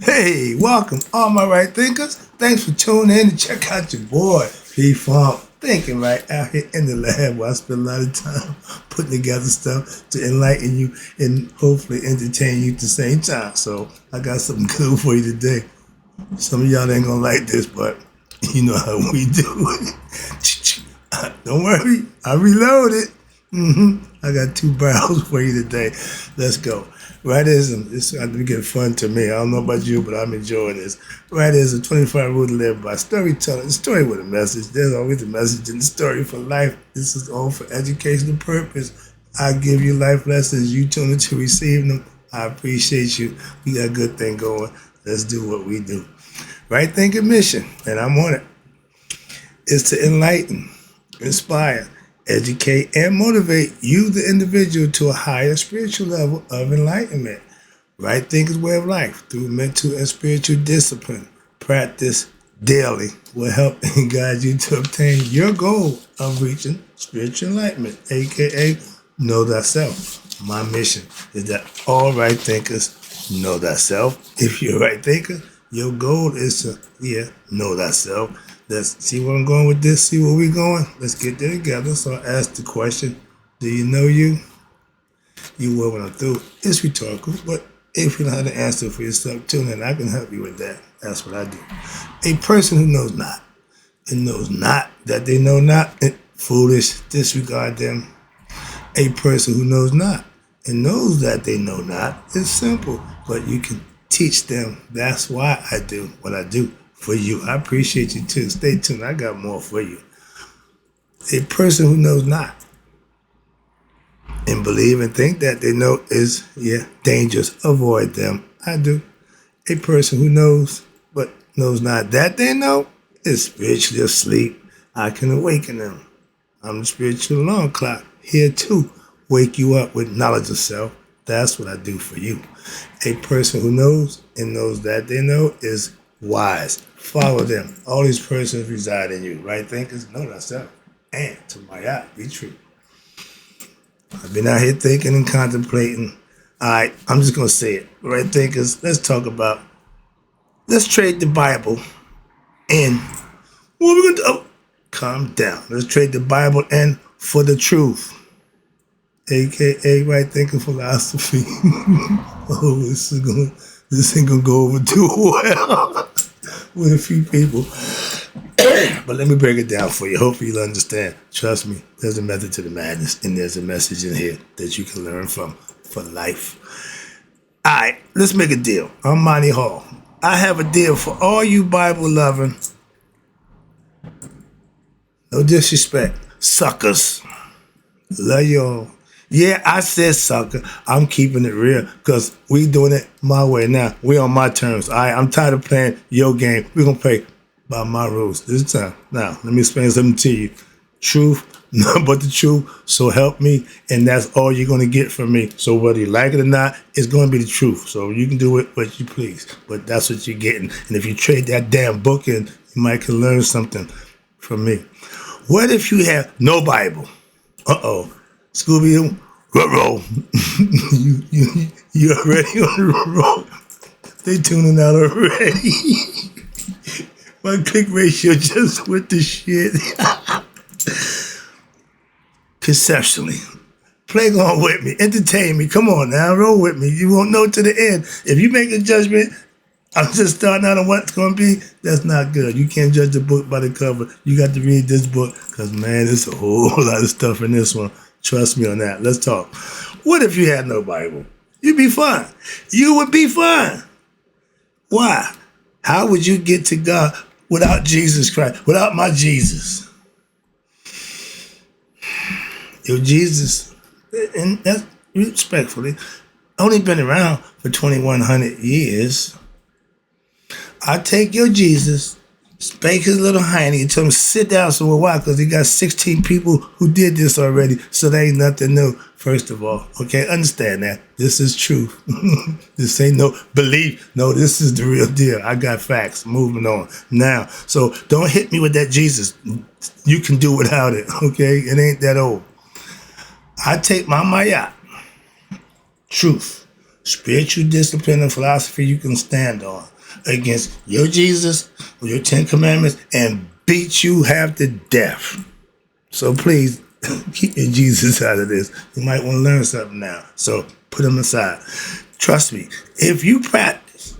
Hey, welcome, all my right thinkers. Thanks for tuning in to check out your boy, P-Funk. Thinking right out here in the lab where I spend a lot of time putting together stuff to enlighten you and hopefully entertain you at the same time. So I got something good for you today. Some of y'all ain't gonna like this, but you know how we do. Don't worry, I reloaded. I got two barrels for you today. Let's go. Rightism, it's going to get fun to me. I don't know about you, but I'm enjoying this. Rightism, 25 rule to live by. Storytelling, story with a message. There's always a message in the story for life. This is all for educational purpose. I give you life lessons. You tune in to receive them. I appreciate you. We got a good thing going. Let's do what we do. Right thinking mission, and I'm on it, is to enlighten, inspire, educate, and motivate you, the individual, to a higher spiritual level of enlightenment. Right thinking way of life through mental and spiritual discipline. Practice daily will help and guide you to obtain your goal of reaching spiritual enlightenment, aka know thyself. My mission is that all right thinkers know thyself. If you're a right thinker, your goal is to, know thyself. Let's see where I'm going with this, see where we're going. Let's get there together. So I ask the question, do you know you? You will when I'm through. It's rhetorical, but if you know how to answer for yourself, tune in. I can help you with that. That's what I do. A person who knows not and knows not that they know not, foolish, disregard them. A person who knows not and knows that they know not is simple, but you can teach them. That's why I do what I do for you. I appreciate you too. Stay tuned. I got more for you. A person who knows not and believe and think that they know is, dangerous. Avoid them. I do. A person who knows but knows not that they know is spiritually asleep. I can awaken them. I'm the spiritual alarm clock here to wake you up with knowledge of self. That's what I do for you. A person who knows and knows that they know is wise. Follow them. All these persons reside in you. Right thinkers, know thyself. And to my eye, be true. I've been out here thinking and contemplating. All right, I'm just going to say it. Right thinkers, let's trade the Bible in. What are we going to do? Oh, calm down. Let's trade the Bible in for the truth. AKA right thinking philosophy. Oh, this ain't gonna go over too well with a few people. But let me break it down for you. Hopefully you'll understand. Trust me, there's a method to the madness, and there's a message in here that you can learn from for life. All right, let's make a deal. I'm Monty Hall. I have a deal for all you Bible loving, no disrespect, suckers. Love y'all. Yeah, I said sucker. I'm keeping it real because we doing it my way now. We on my terms. All right, I'm tired of playing your game. We're going to play by my rules this time. Now, let me explain something to you. Truth, nothing but the truth. So help me, and that's all you're going to get from me. So whether you like it or not, it's going to be the truth. So you can do it what you please, but that's what you're getting. And if you trade that damn book in, you might can learn something from me. What if you have no Bible? Uh-oh. Scooby-Doo, roll. You already on the roll. They tuning out already. My click ratio just went to shit. Conceptually. Play along with me. Entertain me. Come on now. Roll with me. You won't know to the end. If you make a judgment, I'm just starting out on what's going to be, that's not good. You can't judge the book by the cover. You got to read this book because, man, there's a whole lot of stuff in this one. Trust me on that. Let's talk. What if you had no Bible? You'd be fine. You would be fine. Why? How would you get to God without Jesus Christ, without my Jesus? Your Jesus, and that's respectfully, only been around for 2,100 years. I take your Jesus, spank his little hiney, and tell him sit down somewhere. Why? Because he got 16 people who did this already, so there ain't nothing new. First of all, okay, understand that. This is truth. This ain't no belief. No, this is the real deal. I got facts. Moving on. Now, so don't hit me with that Jesus. You can do without it, okay? It ain't that old. I take my Maya, truth, spiritual discipline and philosophy you can stand on. against your Jesus or your Ten Commandments and beat you half to death. So please keep your Jesus out of this. You might want to learn something now. So put him aside. Trust me, if you practice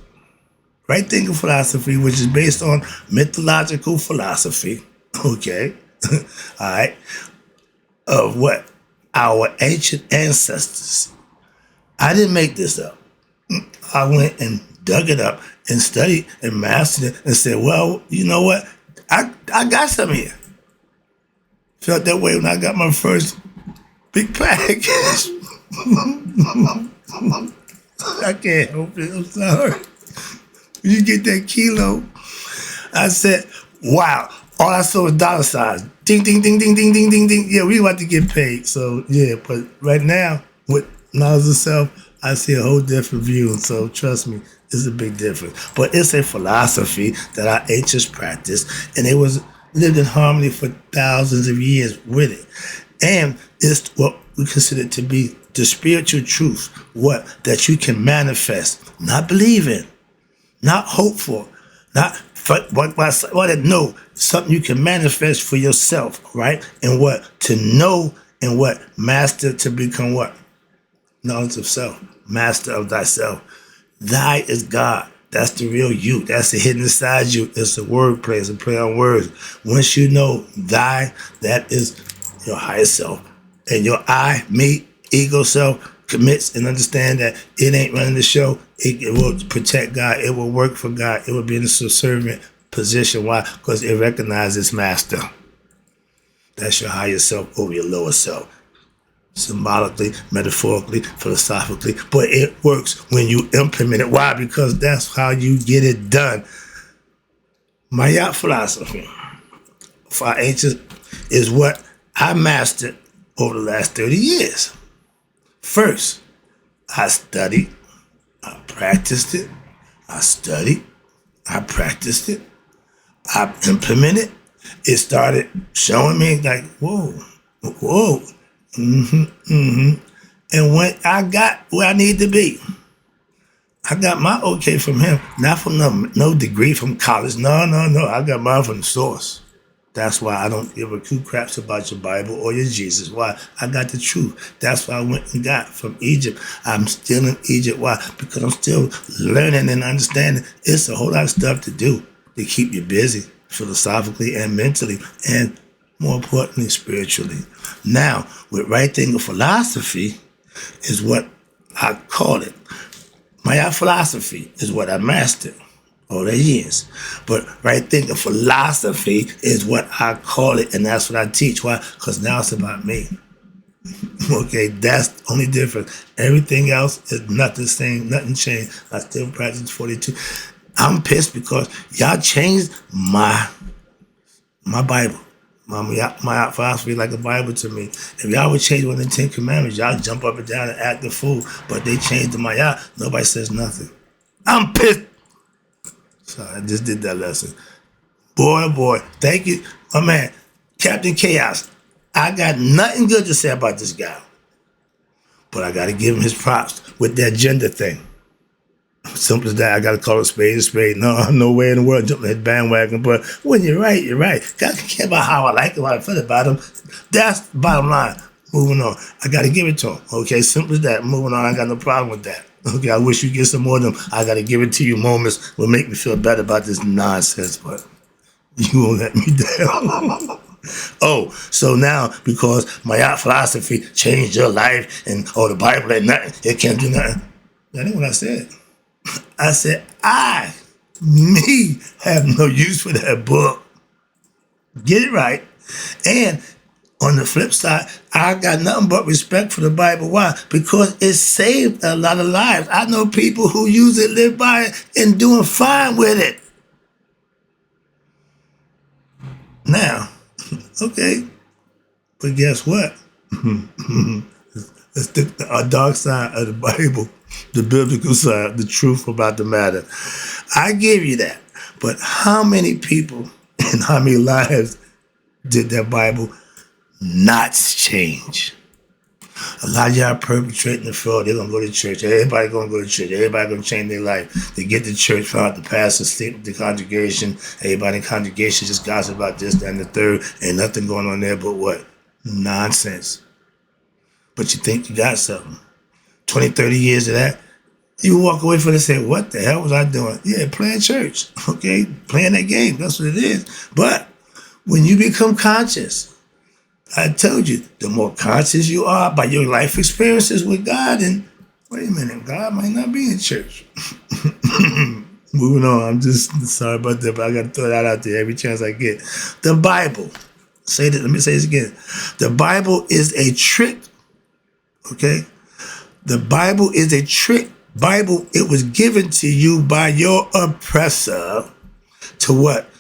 right thinking philosophy, which is based on mythological philosophy, okay, all right, of what our ancient ancestors, I didn't make this up. I went and dug it up and studied and mastered it and said, well, you know what? I got some here. Felt that way when I got my first big package. I can't help it. I'm sorry. When you get that kilo, I said, wow. All I saw was dollar signs. Ding, ding, ding, ding, ding, ding, ding, ding. Yeah, we about to get paid. So, yeah, but right now, with knowledge of self, I see a whole different view. And so, trust me, it's a big difference. But it's a philosophy that our ancients practiced, and it was lived in harmony for thousands of years with it. And it's what we consider to be the spiritual truth, what that you can manifest, not believe in, not hope for, not what no, something you can manifest for yourself, right? And what to know and what master to become what? Knowledge of self, master of thyself. Thy is God. That's the real you. That's the hidden inside you. It's a wordplay. It's a play on words. Once you know thy, that is your higher self. And your I, me, ego self commits and understand that it ain't running the show. It will protect God. It will work for God. It will be in a subservient position. Why? Because it recognizes master. That's your higher self over your lower self. Symbolically, metaphorically, philosophically, but it works when you implement it. Why? Because that's how you get it done. Maya philosophy for our ancients is what I mastered over the last 30 years. First, I studied, I practiced it, I studied, I practiced it, I implemented. It started showing me like, whoa, whoa. And when I got where I need to be, I got my okay from him, not from no degree from college. No. I got mine from the source. That's why I don't give a two craps about your Bible or your Jesus. Why? I got the truth. That's why I went and got from Egypt. I'm still in Egypt. Why? Because I'm still learning and understanding. It's a whole lot of stuff to do to keep you busy philosophically and mentally and more importantly, spiritually. Now, with right thinking philosophy is what I call it. My philosophy is what I mastered all the years. But right thinking philosophy is what I call it, and that's what I teach. Why? Because now it's about me. Okay, that's the only difference. Everything else is nothing same, nothing changed. I still practice 42. I'm pissed because y'all changed my Bible. My philosophy like a Bible to me. If y'all would change one of the 10 Commandments, y'all jump up and down and act the fool. But they changed the Maya. Nobody says nothing. I'm pissed. So I just did that lesson. Boy, thank you. My man, Captain Chaos. I got nothing good to say about this guy. But I got to give him his props with that gender thing. Simple as that. I got to call it spade a spade. No way in the world jumping that bandwagon. But when you're right, you're right. God can care about how I like it, how I feel about him. That's the bottom line. Moving on. I got to give it to him. Okay, simple as that. Moving on. I got no problem with that. Okay, I wish you get some more of them. I got to give it to you moments will make me feel better about this nonsense, but you won't let me down. Oh, so now because my philosophy changed your life and the Bible ain't nothing, it can't do nothing. That ain't what I said. I said, me, have no use for that book. Get it right. And on the flip side, I got nothing but respect for the Bible. Why? Because it saved a lot of lives. I know people who use it, live by it, and doing fine with it. Now, okay, but guess what? It's the dark side of the Bible, the biblical side, the truth about the matter. I give you that. But how many people and how many lives did that Bible not change? A lot of y'all perpetrating the fraud. They're gonna go to church. Everybody gonna go to church. Everybody gonna change their life. They get to church, find out the pastor, sleep with the congregation. Everybody in the congregation just gossip about this, that, and the third. Ain't nothing going on there but what? Nonsense. But you think you got something. 20, 30 years of that, you walk away from it and say, what the hell was I doing? Yeah, playing church, okay? Playing that game, that's what it is. But when you become conscious, I told you, the more conscious you are by your life experiences with God, and wait a minute, God might not be in church. Moving on, I'm just sorry about that, but I got to throw that out there every chance I get. The Bible, let me say this again. The Bible is a trick, okay? The Bible is a trick. Bible, it was given to you by your oppressor to what?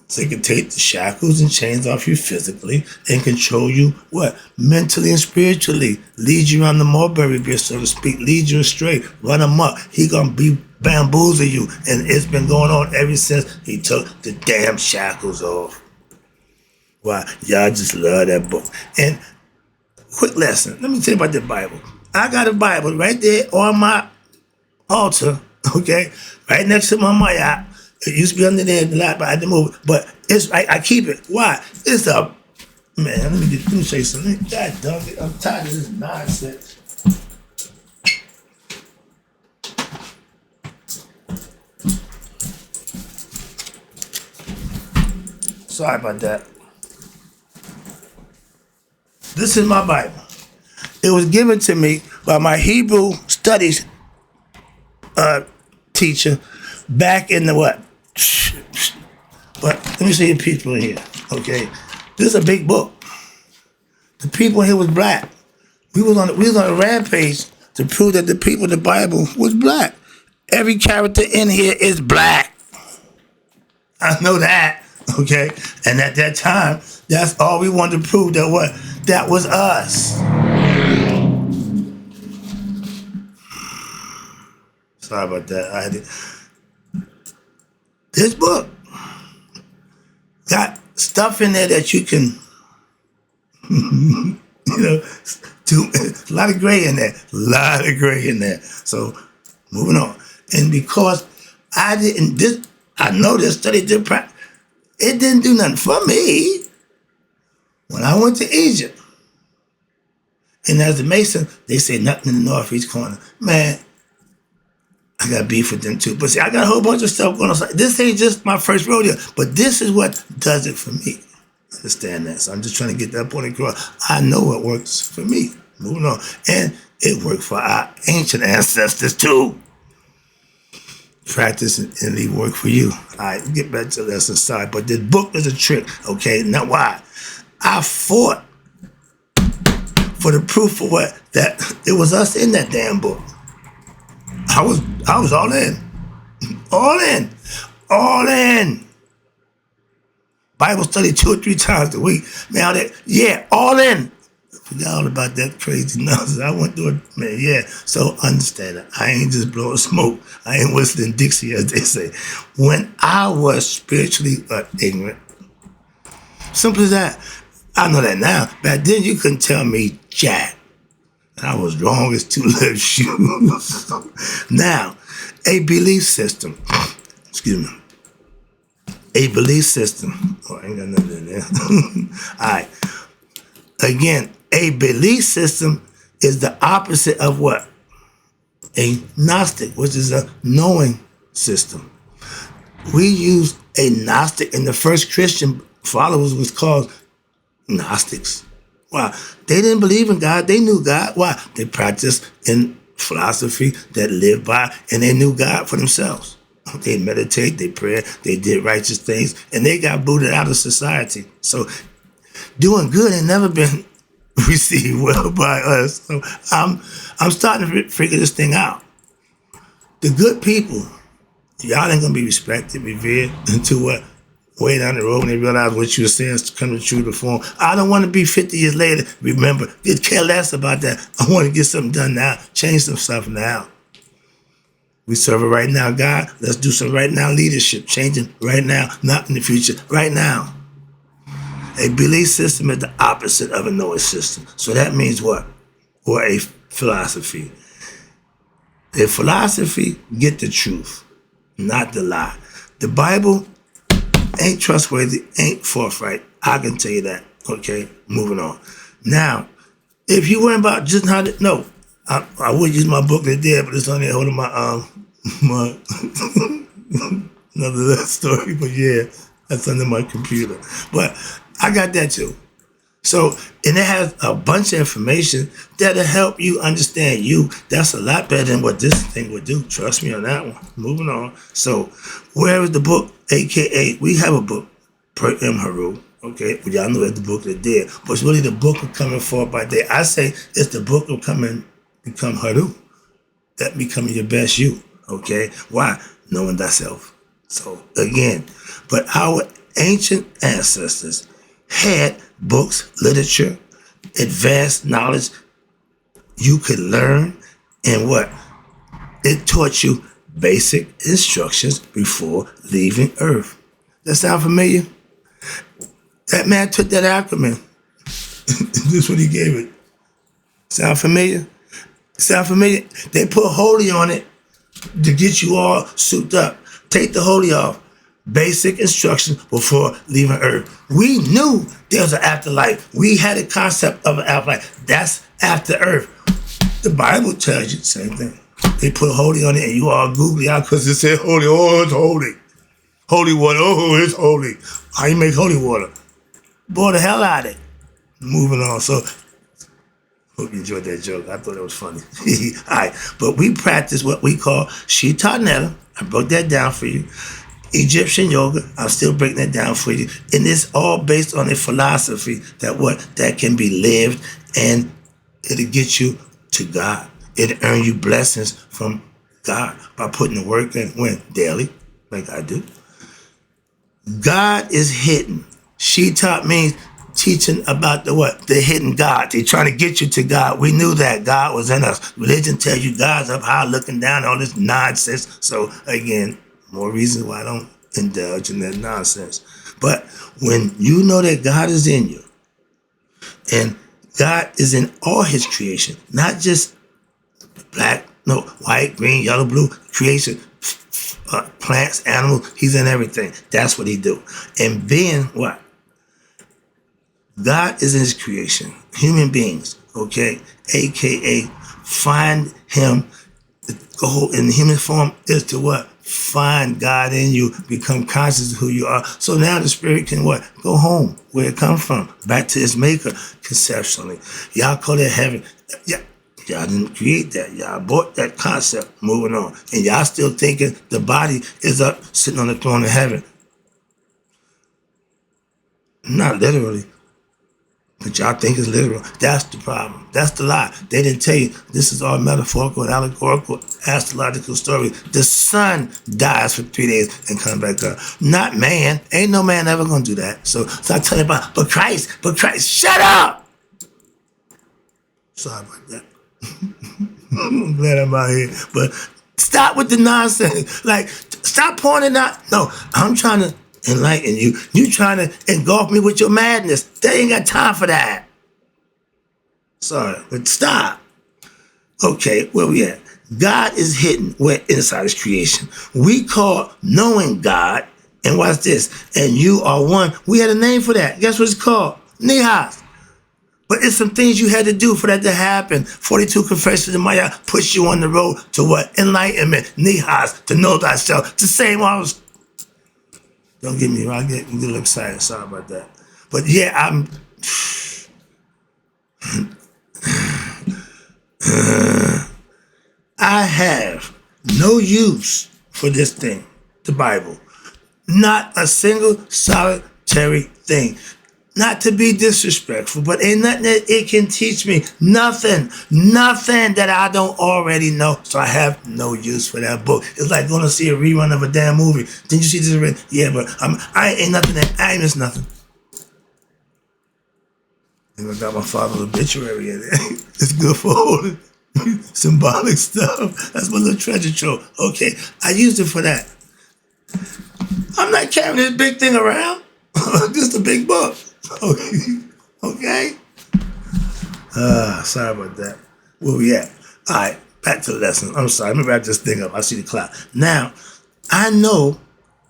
So they can take the shackles and chains off you physically and control you, what? Mentally and spiritually. Lead you around the mulberry bush, so to speak. Lead you astray. Run amok. He gonna be bamboozle you. And it's been going on ever since he took the damn shackles off. Why? Y'all just love that book. And quick lesson. Let me tell you about the Bible. I got a Bible right there on my altar, okay? Right next to my mayat. It used to be under there in the lap, but I had to move it. But it's I keep it. Why? It's a man. Let me show you something. God dog it. I'm tired of this nonsense. Sorry about that. This is my Bible. It was given to me by my Hebrew studies teacher back in the what? But let me see the people in here, okay? This is a big book. The people in here was black. We was on a rampage to prove that the people in the Bible was black. Every character in here is black. I know that, okay? And at that time, that's all we wanted to prove, that what? That was us. Sorry about that. This book got stuff in there that you can, a lot of gray in there. So, moving on. And because I know this study did practice, it didn't do nothing for me. When I went to Egypt, and as a Mason, they say nothing in the northeast corner. Man, I got beef with them too. But see, I got a whole bunch of stuff going on. This ain't just my first rodeo, but this is what does it for me. Understand that? So I'm just trying to get that point across. I know what works for me. Moving on. And it worked for our ancient ancestors too. Practice and it work for you. All right, get back to the lesson. Sorry, but this book is a trick. Okay, now why? I fought for the proof of what? That it was us in that damn book. I was all in. All in. Bible study 2 or 3 times a week. Man, all in. Forgot all about that crazy nonsense. I went through it, man, yeah. So understand it. I ain't just blowing smoke. I ain't whistling Dixie, as they say. When I was spiritually ignorant, simple as that. I know that now. Back then, you couldn't tell me jack. I was wrong as 2 left shoes. Now, a belief system. Excuse me. A belief system. Oh, I ain't got nothing in there. All right. Again, a belief system is the opposite of what? A Gnostic, which is a knowing system. We used a Gnostic, and the first Christian followers was called Gnostics. Why? They didn't believe in God. They knew God. Why? They practiced in philosophy that lived by, and they knew God for themselves. They meditate, they pray, they did righteous things, and they got booted out of society. So doing good ain't never been received well by us. So I'm starting to figure this thing out. The good people, y'all ain't gonna be respected, revered until what? Way down the road when they realize what you were saying is coming true to form. I don't want to be 50 years later. Remember, did care less about that. I want to get something done now. Change some stuff now. We serve it right now, God. Let's do some right now leadership. Changing right now, not in the future. Right now. A belief system is the opposite of a knowing system. So that means what? or a philosophy. A philosophy get the truth, not the lie. The Bible ain't trustworthy, ain't forthright. I can tell you that. Okay, moving on. Now, if you worry about just how to, no, I would use my book right there, but it's only holding my my another story. But yeah, that's under my computer. But I got that too. So, and it has a bunch of information that'll help you understand you. That's a lot better than what this thing would do. Trust me on that one. Moving on. So, where is the book? AKA, we have a book, Per M. Haru. Okay, well, y'all know it's the book of the dead. But it's really the book of coming forth by day. I say it's the book of become Haru. That becoming your best you. Okay? Why? Knowing thyself. So, again, but our ancient ancestors had books, literature, advanced knowledge you could learn, and what? It taught you basic instructions before leaving Earth. That sound familiar? That man took that acronym. This is what he gave it. Sound familiar? Sound familiar? They put holy on it to get you all souped up. Take the holy off. Basic instructions before leaving Earth. We knew there was an afterlife. We had a concept of an afterlife. That's after Earth. The Bible tells you the same thing. They put holy on it, and you all googly out because it said holy. Oh, it's holy. Holy water. Oh, it's holy. How you make holy water? Boy, the hell out of it. Moving on. So, hope you enjoyed that joke. I thought it was funny. All right. But we practice what we call Shita Netta. I broke that down for you. Egyptian yoga, I'm still breaking it down for you. And it's all based on a philosophy that can be lived, and it'll get you to God. It'll earn you blessings from God by putting the work in daily, like I do. God is hidden. She taught me teaching about the hidden God. They're trying to get you to God. We knew that God was in us. Religion tells you God's up high looking down, all this nonsense. So again, more reasons why I don't indulge in that nonsense. But when you know that God is in you, and God is in all his creation, not just black, no, white, green, yellow, blue creation, plants, animals, he's in everything. That's what he do. And being what? God is in his creation, human beings, okay? AKA find him. The goal in human form is to what? Find God in you, become conscious of who you are. So now the spirit can what? Go home, where it come from, back to its maker, conceptually. Y'all call it heaven. Yeah, y'all didn't create that. Y'all bought that concept, moving on. And y'all still thinking the body is up, sitting on the throne of heaven. Not literally. But y'all think it's literal. That's the problem. That's the lie. They didn't tell you this is all metaphorical and allegorical, astrological story. The sun dies for 3 days and comes back up. Not man. Ain't no man ever gonna do that. So I tell you about, but Christ, shut up! Sorry about that. I'm glad I'm out here. But stop with the nonsense. Like, stop pointing out. No, I'm trying to enlighten you. You trying to engulf me with your madness. They ain't got time for that. Sorry, but stop. Okay, where we at? God is hidden where inside his creation. We call knowing God, and watch this, and you are one. We had a name for that. Guess what it's called? Nihas. But it's some things you had to do for that to happen. 42 Confessions of Maya push you on the road to what? Enlightenment. Nihas, to know thyself. It's the same always. Don't get me wrong, I get a little excited. Sorry about that. But yeah, I have no use for this thing, the Bible. Not a single solitary thing. Not to be disrespectful, but ain't nothing that it can teach me. Nothing that I don't already know. So I have no use for that book. It's like going to see a rerun of a damn movie. Didn't you see this? Yeah, but I ain't nothing. I ain't miss nothing. And I got my father's obituary in it. It's good for holding symbolic stuff. That's my little treasure trove. Okay, I used it for that. I'm not carrying this big thing around. Just a big book. Okay. Sorry about that. Where we at? All right, back to the lesson. I'm sorry. Let me wrap this thing up. I see the clock. Now, I know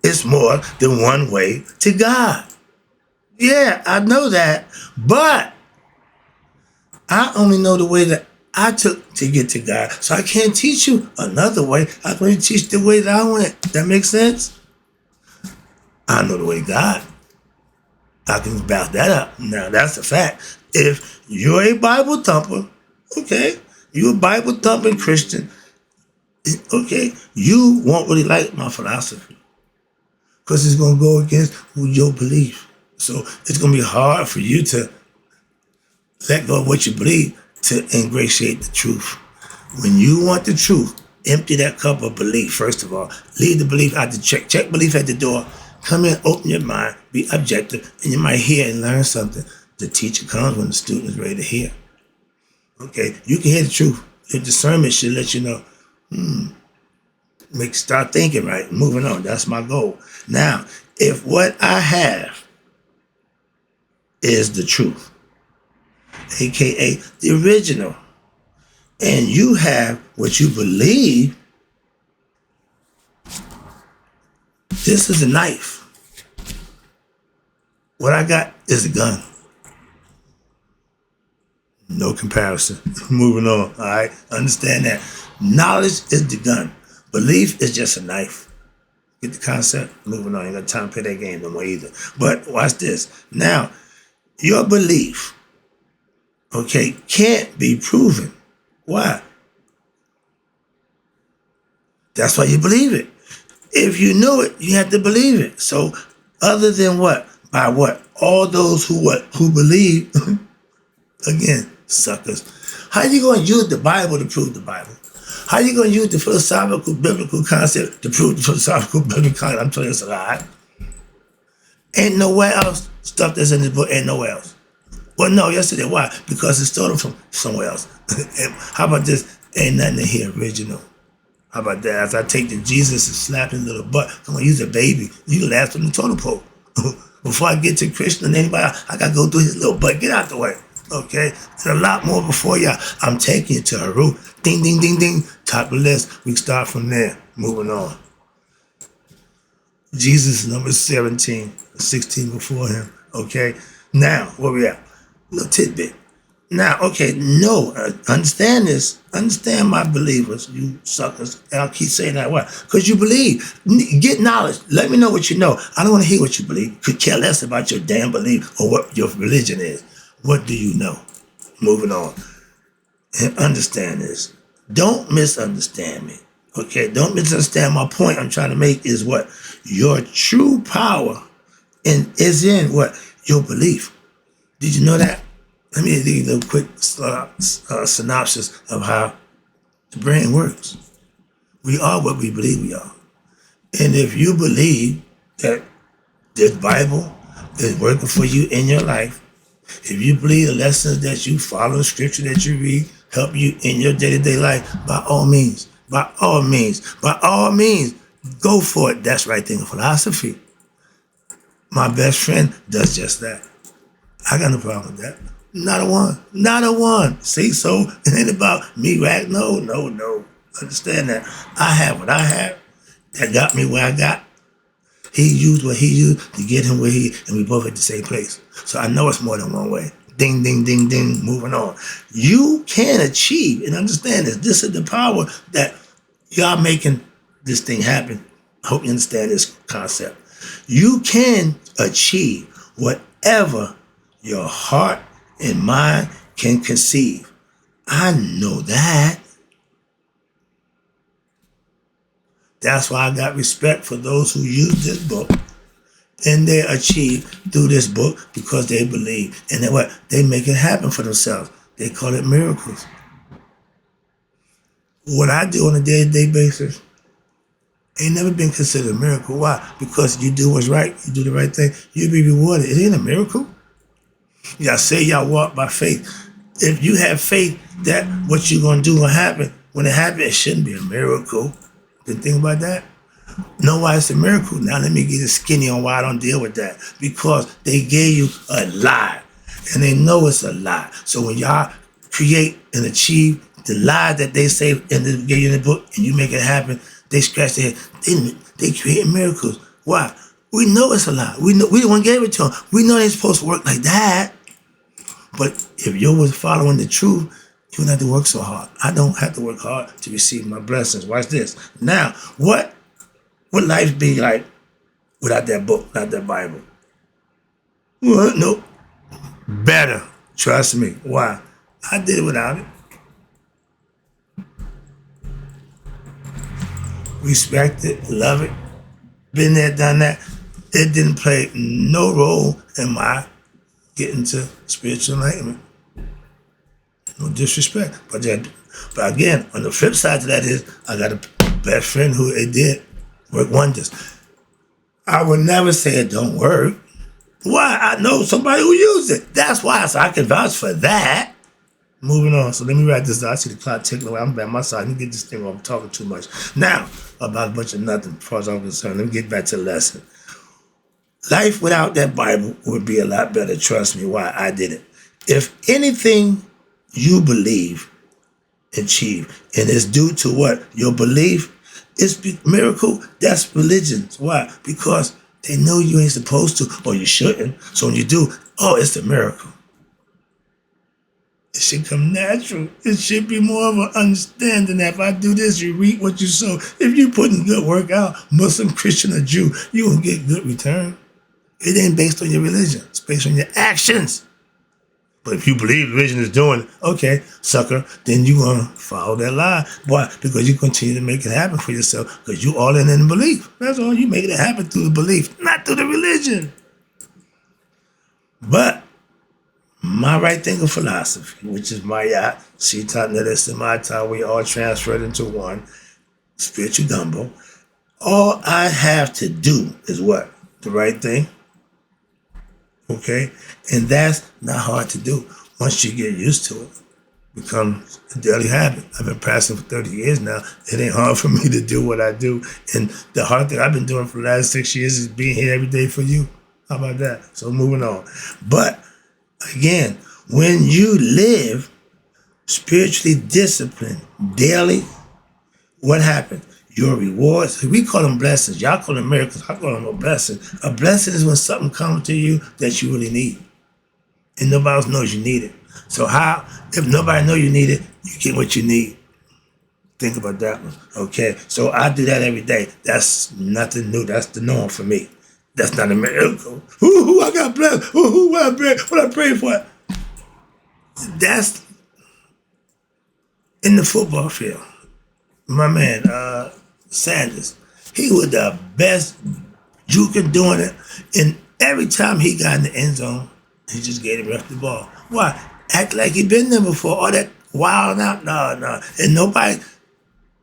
it's more than one way to God. Yeah, I know that. But I only know the way that I took to get to God. So I can't teach you another way. I can only teach the way that I went. That makes sense? I know the way to God. I can back that up. Now, that's a fact. If you're a Bible thumper, okay, you're a Bible thumping Christian, okay, you won't really like my philosophy because it's going to go against your belief. So it's going to be hard for you to let go of what you believe to ingratiate the truth. When you want the truth, empty that cup of belief, first of all. Leave the belief out the check. Check belief at the door. Come in, open your mind, be objective, and you might hear and learn something. The teacher comes when the student is ready to hear. Okay, you can hear the truth. Your discernment should let you know, start thinking right, moving on. That's my goal. Now, if what I have is the truth, aka the original, and you have what you believe, this is a knife. What I got is a gun. No comparison. Moving on, all right? Understand that. Knowledge is the gun. Belief is just a knife. Get the concept? Moving on. You ain't got time to play that game no more either. But watch this. Now, your belief, okay, can't be proven. Why? That's why you believe it. If you knew it, you had to believe it. So other than what? By what? All those who believe, again, suckers. How you going to use the Bible to prove the Bible? How you going to use the philosophical, biblical concept to prove the philosophical, biblical concept? I'm telling you, it's a lie. Ain't nowhere else. Stuff that's in this book ain't nowhere else. Well, no, yesterday. Why? Because it's stolen from somewhere else. And how about this? Ain't nothing in here original. How about that? As I take the Jesus and slap his little butt, come on, use a baby. You can ask from the totem pole. Before I get to Christian and anybody, I got to go through his little butt. Get out the way. Okay? And a lot more before y'all. I'm taking you to Haru. Ding, ding, ding, ding. Top of the list. We start from there. Moving on. Jesus, number 17. 16 before him. Okay? Now, where we at? Little tidbit. Now, okay, no, understand this. Understand my believers, you suckers. And I'll keep saying that. Why? Because you believe. Get knowledge. Let me know what you know. I don't want to hear what you believe. Could care less about your damn belief or what your religion is. What do you know? Moving on. And understand this. Don't misunderstand me. Okay, don't misunderstand my point I'm trying to make is what? Your true power is in what? Your belief. Did you know that? Let me give you a quick synopsis of how the brain works. We are what we believe we are. And if you believe that this Bible is working for you in your life, if you believe the lessons that you follow, the scripture that you read, help you in your day-to-day life, by all means, go for it. That's right thing of philosophy. My best friend does just that. I got no problem with that. Not a one. Not a one. See, so it ain't about me, right? No. Understand that. I have what I have that got me where I got. He used what he used to get him where and we both at the same place. So I know it's more than one way. Ding, ding, ding, ding, moving on. You can achieve, and understand this. This is the power that y'all making this thing happen. I hope you understand this concept. You can achieve whatever your heart and mind can conceive. I know that. That's why I got respect for those who use this book and they achieve through this book because they believe. And then what? They make it happen for themselves. They call it miracles. What I do on a day-to-day basis ain't never been considered a miracle. Why? Because you do what's right, you do the right thing, you'll be rewarded. It ain't a miracle. Y'all say y'all walk by faith. If you have faith that what you're going to do will happen, when it happens, it shouldn't be a miracle. Didn't think about that? Know why it's a miracle? Now let me get you skinny on why I don't deal with that. Because they gave you a lie. And they know it's a lie. So when y'all create and achieve The lies that they say in the book, and you make it happen, they scratch their head. They create miracles. Why? We know it's a lie. We know we the one gave it to them. We know they're supposed to work like that. But if you was following the truth, you don't have to work so hard. I don't have to work hard to receive my blessings. Watch this. Now, what would life be like without that book, without that Bible? Well, no. Better. Trust me. Why? I did it without it. Respect it, love it, been there, done that. It didn't play no role in my getting to spiritual enlightenment. No disrespect. But again, on the flip side to that is, I got a best friend who it did work wonders. I would never say it don't work. Why? I know somebody who used it. That's why, so I can vouch for that. Moving on. So let me write this down. I see the clock ticking away. I'm back on my side. Let me get this thing off. I'm talking too much. Now, about a bunch of nothing as far as I'm concerned. Let me get back to the lesson. Life without that Bible would be a lot better. Trust me. Why? I did it. If anything you believe, achieve, and it's due to what? Your belief, it's miracle. That's religion. Why? Because they know you ain't supposed to, or you shouldn't. So when you do, oh, it's a miracle. It should come natural. It should be more of an understanding that if I do this, you reap what you sow. If you put in good work out, Muslim, Christian, or Jew, you will get good return. It ain't based on your religion. It's based on your actions. But if you believe religion is doing it, okay, sucker, then you're going to follow that lie. Why? Because you continue to make it happen for yourself because you all in the belief. That's all. You making it happen through the belief, not through the religion. But my right thinking philosophy, which is my yacht, Sita Nidis and my time, we all transferred into one spiritual gumbo. All I have to do is what? The right thing. Okay? And that's not hard to do. Once you get used to it, it becomes a daily habit. I've been practicing for 30 years now. It ain't hard for me to do what I do. And the hard thing I've been doing for the last 6 years is being here every day for you. How about that? So moving on. But again, when you live spiritually disciplined daily, what happens? Your rewards, we call them blessings. Y'all call them miracles. I call them a blessing. A blessing is when something comes to you that you really need. And nobody else knows you need it. So how, if nobody knows you need it, you get what you need. Think about that one. Okay, so I do that every day. That's nothing new. That's the norm for me. That's not a miracle. Ooh, I got blessed. Ooh, what I prayed for. That's in the football field. My man, Sanders, he was the best juker doing it. And every time he got in the end zone, he just gave the ref the ball. Why? Act like he been there before. All that wild out. No. And nobody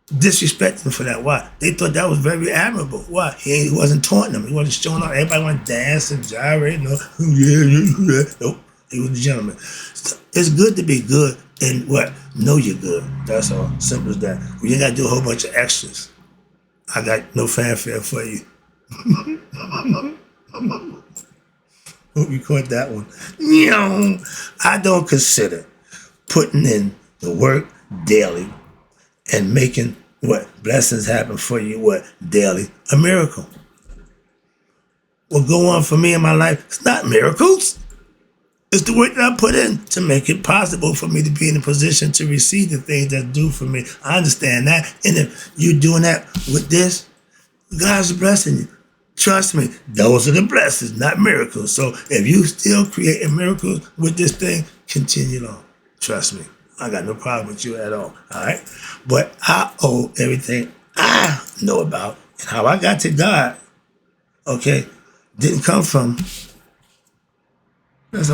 disrespected him for that. Why? They thought that was very admirable. Why? He wasn't taunting them. He wasn't showing off. Everybody went dancing, gyrating. No, yeah. Nope. He was a gentleman. So it's good to be good and what? Know you're good. That's all. Simple as that. We ain't got to do a whole bunch of extras. I got no fanfare for you. Hope you caught that one. I don't consider putting in the work daily and making what? Blessings happen for you, what? Daily. A miracle. What go on for me in my life, it's not miracles. It's the work that I put in to make it possible for me to be in a position to receive the things that's due for me. I understand that. And if you're doing that with this, God's blessing you. Trust me, those are the blessings, not miracles. So if you still creating miracles with this thing, continue on. Trust me. I got no problem with you at all. All right? But I owe everything I know about and how I got to God, okay, didn't come from. That's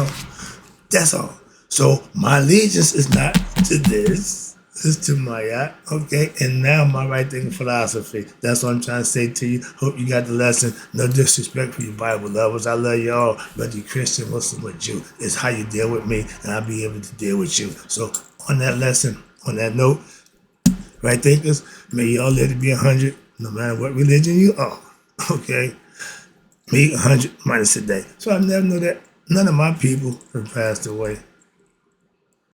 all. So my allegiance is not to this. It's to my yacht, okay? And now my right thinking philosophy. That's what I'm trying to say to you. Hope you got the lesson. No disrespect for you Bible lovers. I love you all. Whether you're Christian, Muslim, or Jew. It's how you deal with me, and I'll be able to deal with you. So on that lesson, on that note, right thinkers, may you all live to be 100, no matter what religion you are, okay? Me, 100 minus a day. So I never know that none of my people have passed away.